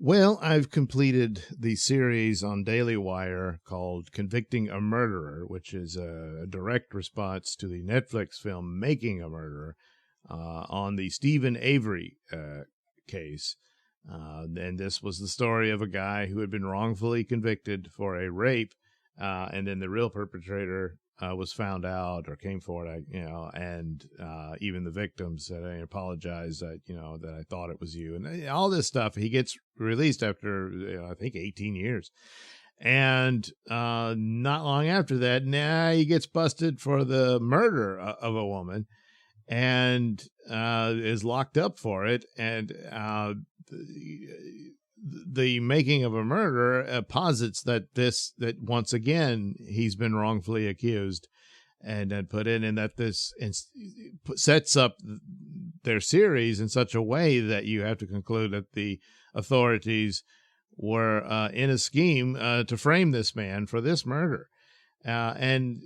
Well, I've completed the series on Daily Wire called Convicting a Murderer, which is a direct response to the Netflix film Making a Murderer on the Stephen Avery case. And this was the story of a guy who had been wrongfully convicted for a rape, and then the real perpetrator was found out or came forward, and even the victim said, I apologize, that I thought it was you, and all this stuff. He gets released after, I think 18 years. And not long after that, he gets busted for the murder of a woman and is locked up for it. And the Making of a Murderer posits that once again he's been wrongfully accused and put in, and that this sets up their series in such a way that you have to conclude that the authorities were in a scheme to frame this man for this murder. And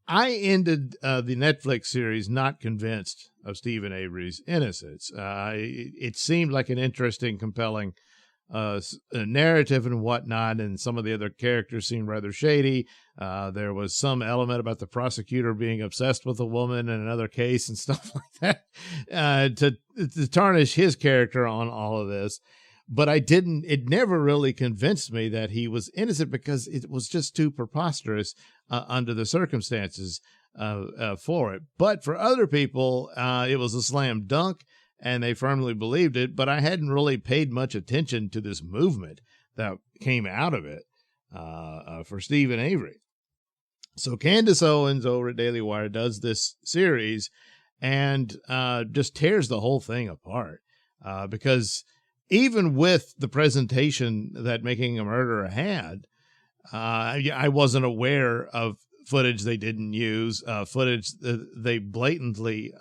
I ended the Netflix series not convinced of Stephen Avery's innocence. It seemed like an interesting, compelling narrative and whatnot, and some of the other characters seemed rather shady. There was some element about the prosecutor being obsessed with a woman in another case and stuff like that to tarnish his character on all of this. But it never really convinced me that he was innocent, because it was just too preposterous under the circumstances for it. But for other people, it was a slam dunk, and they firmly believed it. But I hadn't really paid much attention to this movement that came out of it for Stephen Avery. So Candace Owens over at Daily Wire does this series and just tears the whole thing apart, because even with the presentation that Making a Murderer had, I wasn't aware of footage they didn't use, footage they blatantly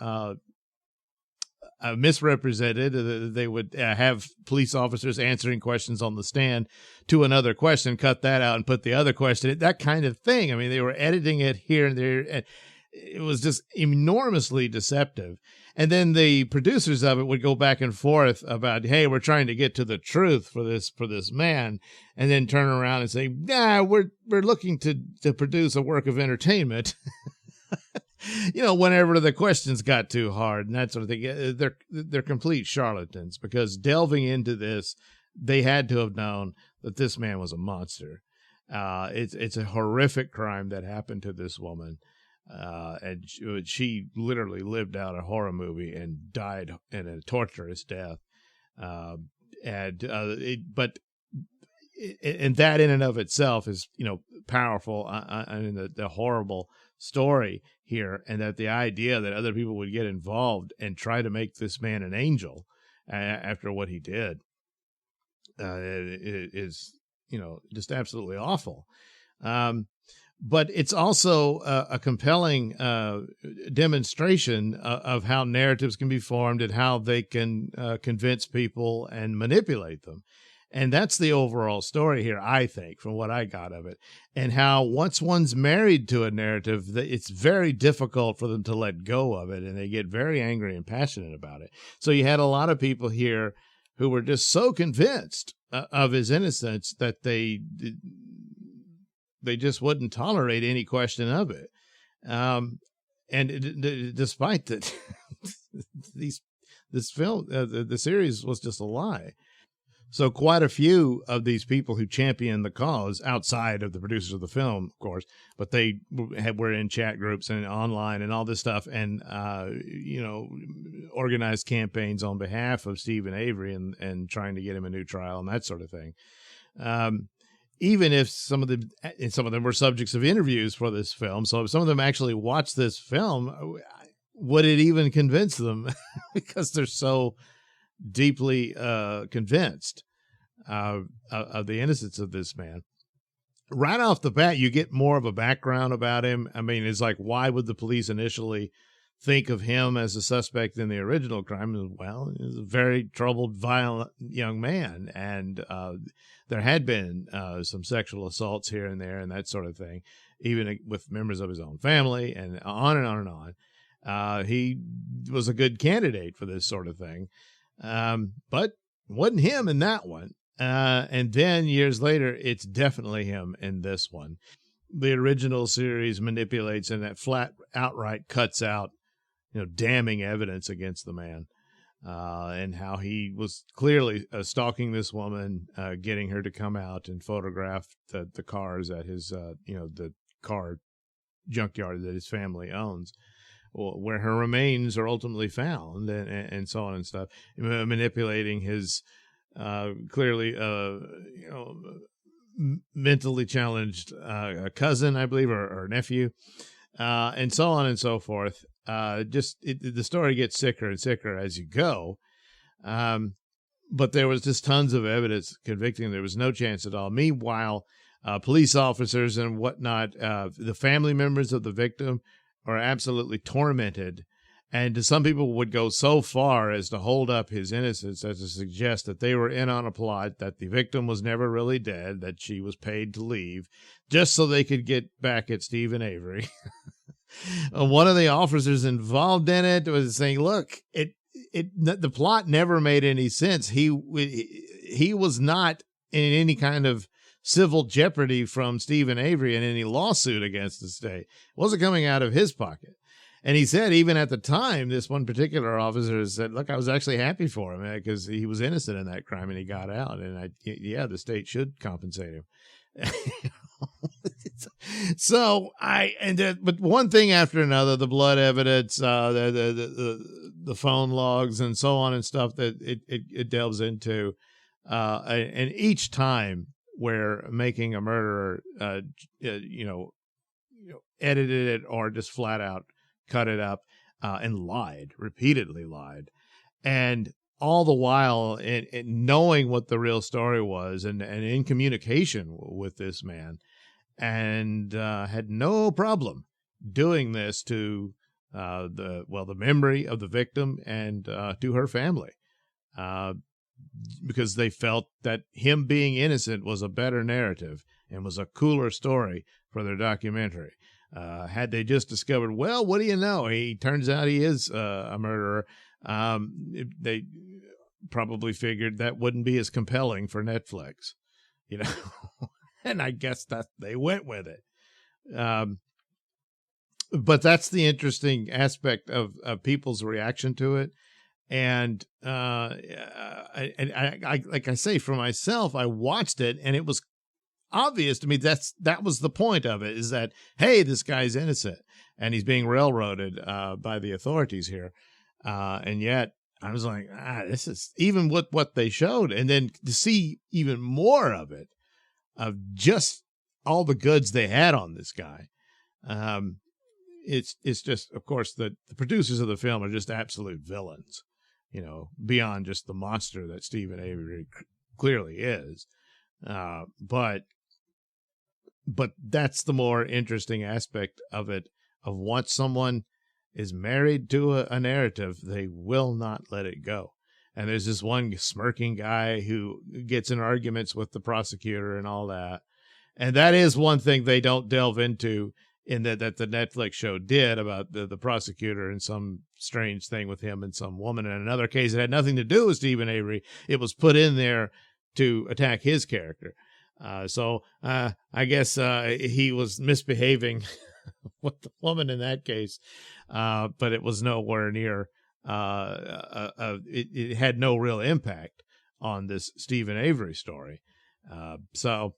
misrepresented. They would have police officers answering questions on the stand to another question, cut that out and put the other question, that kind of thing. I mean, they were editing it here and there, and it was just enormously deceptive. And then the producers of it would go back and forth about, hey, we're trying to get to the truth for this man, and then turn around and say, we're looking to produce a work of entertainment. Whenever the questions got too hard and that sort of thing. They're complete charlatans, because delving into this, they had to have known that this man was a monster. It's a horrific crime that happened to this woman. And she literally lived out a horror movie and died in a torturous death. But that in and of itself is, powerful. I mean, the horrible story here, and that the idea that other people would get involved and try to make this man an angel after what he did is, just absolutely awful. But it's also a compelling demonstration of how narratives can be formed and how they can convince people and manipulate them. And that's the overall story here, I think, from what I got of it. And how once one's married to a narrative, it's very difficult for them to let go of it, and they get very angry and passionate about it. So you had a lot of people here who were just so convinced of his innocence that they just wouldn't tolerate any question of it. Despite that, this film, the series was just a lie. So quite a few of these people who championed the cause, outside of the producers of the film, of course, but they were in chat groups and online and all this stuff, and organized campaigns on behalf of Stephen Avery and trying to get him a new trial and that sort of thing. Even if some of them were subjects of interviews for this film, so if some of them actually watched this film, would it even convince them? Because they're so deeply convinced of the innocence of this man. Right off the bat, you get more of a background about him. I mean, it's like, why would the police initially think of him as a suspect in the original crime? Well, he was a very troubled, violent young man, and there had been some sexual assaults here and there and that sort of thing, even with members of his own family, and on and on and on. He was a good candidate for this sort of thing. But wasn't him in that one. And then years later, it's definitely him in this one. The original series manipulates and that flat outright cuts out, damning evidence against the man, and how he was clearly stalking this woman, getting her to come out and photograph the cars at his, the car junkyard that his family owns, where her remains are ultimately found, and so on and stuff, manipulating his clearly, mentally challenged cousin, I believe, or nephew, and so on and so forth. The story gets sicker and sicker as you go. But there was just tons of evidence convicting. There was no chance at all. Meanwhile, police officers and whatnot, the family members of the victim are absolutely tormented. And some people would go so far as to hold up his innocence as to suggest that they were in on a plot, that the victim was never really dead, that she was paid to leave, just so they could get back at Stephen Avery. One of the officers involved in it was saying, look, the plot never made any sense. He was not in any kind of civil jeopardy from Stephen Avery in any lawsuit against the state. It wasn't coming out of his pocket. And he said, even at the time, this one particular officer said, look, I was actually happy for him because he was innocent in that crime and he got out. And the state should compensate him. So but one thing after another, the blood evidence, the phone logs and so on and stuff that it delves into. And each time where Making a Murderer, edited it or just flat out cut it up, and repeatedly lied. And all the while, in knowing what the real story was and in communication with this man, and had no problem doing this to the memory of the victim and to her family, because they felt that him being innocent was a better narrative and was a cooler story for their documentary. Had they just discovered, well, what do you know? He turns out he is a murderer. They probably figured that wouldn't be as compelling for Netflix, and I guess that they went with it. But that's the interesting aspect of people's reaction to it. And I like I say, for myself, I watched it and it was obvious to me that was the point of it, is that, hey, this guy's innocent and he's being railroaded by the authorities here, and yet I was like, this is even what they showed, and then to see even more of it, of just all the goods they had on this guy. It's just, of course, the producers of the film are just absolute villains, beyond just the monster that Stephen Avery clearly is. But that's the more interesting aspect of it, of once someone is married to a narrative, they will not let it go. And there's this one smirking guy who gets in arguments with the prosecutor and all that. And that is one thing they don't delve into in that the Netflix show did, about the prosecutor and some strange thing with him and some woman. In another case, it had nothing to do with Stephen Avery. It was put in there to attack his character. So I guess he was misbehaving with the woman in that case, but it was nowhere near. It had no real impact on this Stephen Avery story. So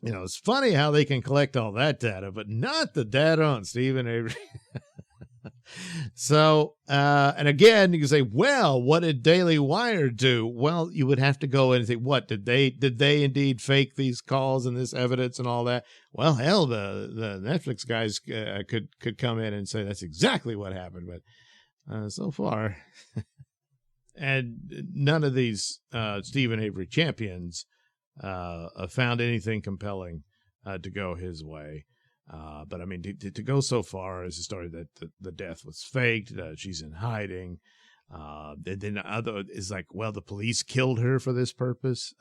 it's funny how they can collect all that data, but not the data on Stephen Avery. So, and again, you can say, well, what did Daily Wire do? Well, you would have to go in and say, what did they indeed fake these calls and this evidence and all that? Well, hell, the Netflix guys could come in and say that's exactly what happened, but so far, and none of these Stephen Avery champions found anything compelling to go his way. But I mean, to go so far as the story that the death was faked, she's in hiding, and then other is like, well, the police killed her for this purpose,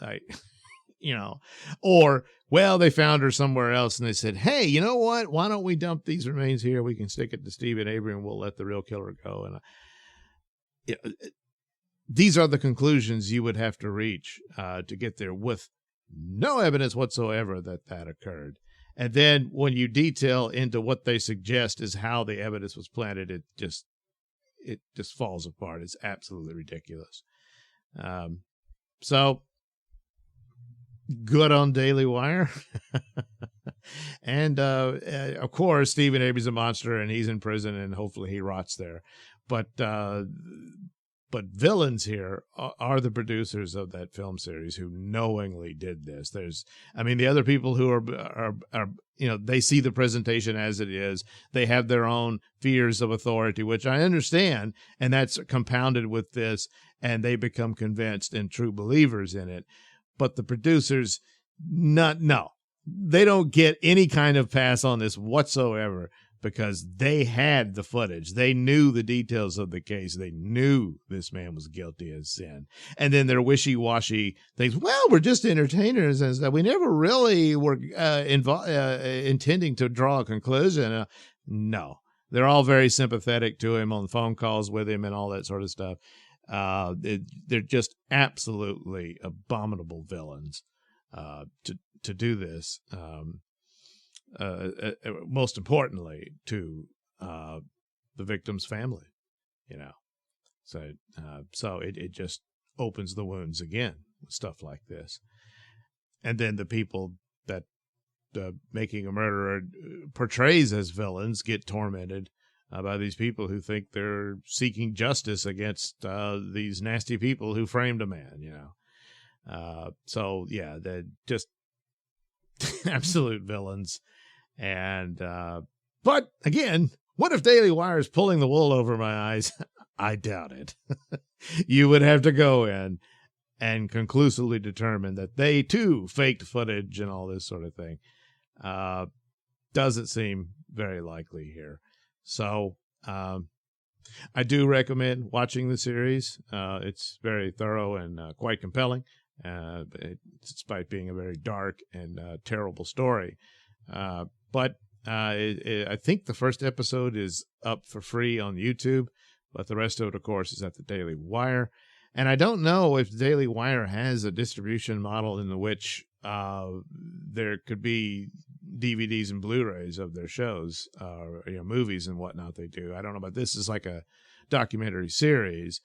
or, well, they found her somewhere else and they said, hey, you know what? Why don't we dump these remains here? We can stick it to Stephen Avery and we'll let the real killer go. And these are the conclusions you would have to reach to get there with no evidence whatsoever that occurred. And then when you detail into what they suggest is how the evidence was planted, it just falls apart. It's absolutely ridiculous. So good on Daily Wire. And of course, Stephen Avery's a monster and he's in prison and hopefully he rots there. But villains here are the producers of that film series who knowingly did this. The other people who are they see the presentation as it is. They have their own fears of authority, which I understand, and that's compounded with this, and they become convinced and true believers in it. But the producers, they don't get any kind of pass on this whatsoever, because they had the footage. They knew the details of the case. They knew this man was guilty as sin. And then their wishy-washy things, well, we're just entertainers and stuff. We never really were intending to draw a conclusion. No. They're all very sympathetic to him on phone calls with him and all that sort of stuff. They're just absolutely abominable villains to do this. Most importantly to the victim's family, so it just opens the wounds again with stuff like this. And then the people that Making a Murderer portrays as villains get tormented by these people who think they're seeking justice against these nasty people who framed a man, so yeah, they're just absolute villains. And but again, what if Daily Wire is pulling the wool over my eyes? I doubt it. You would have to go in and conclusively determine that they too faked footage and all this sort of thing. Doesn't seem very likely here. So I do recommend watching the series. It's very thorough and quite compelling, despite being a very dark and terrible story. But I think the first episode is up for free on YouTube, but the rest of it, of course, is at the Daily Wire. And I don't know if the Daily Wire has a distribution model in which there could be DVDs and Blu-rays of their shows, movies and whatnot they do. I don't know, but this is like a documentary series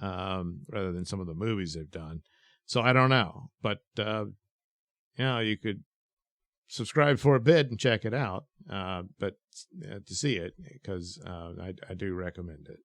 rather than some of the movies they've done. So I don't know, but you could subscribe for a bit and check it out, but to see it, because I do recommend it.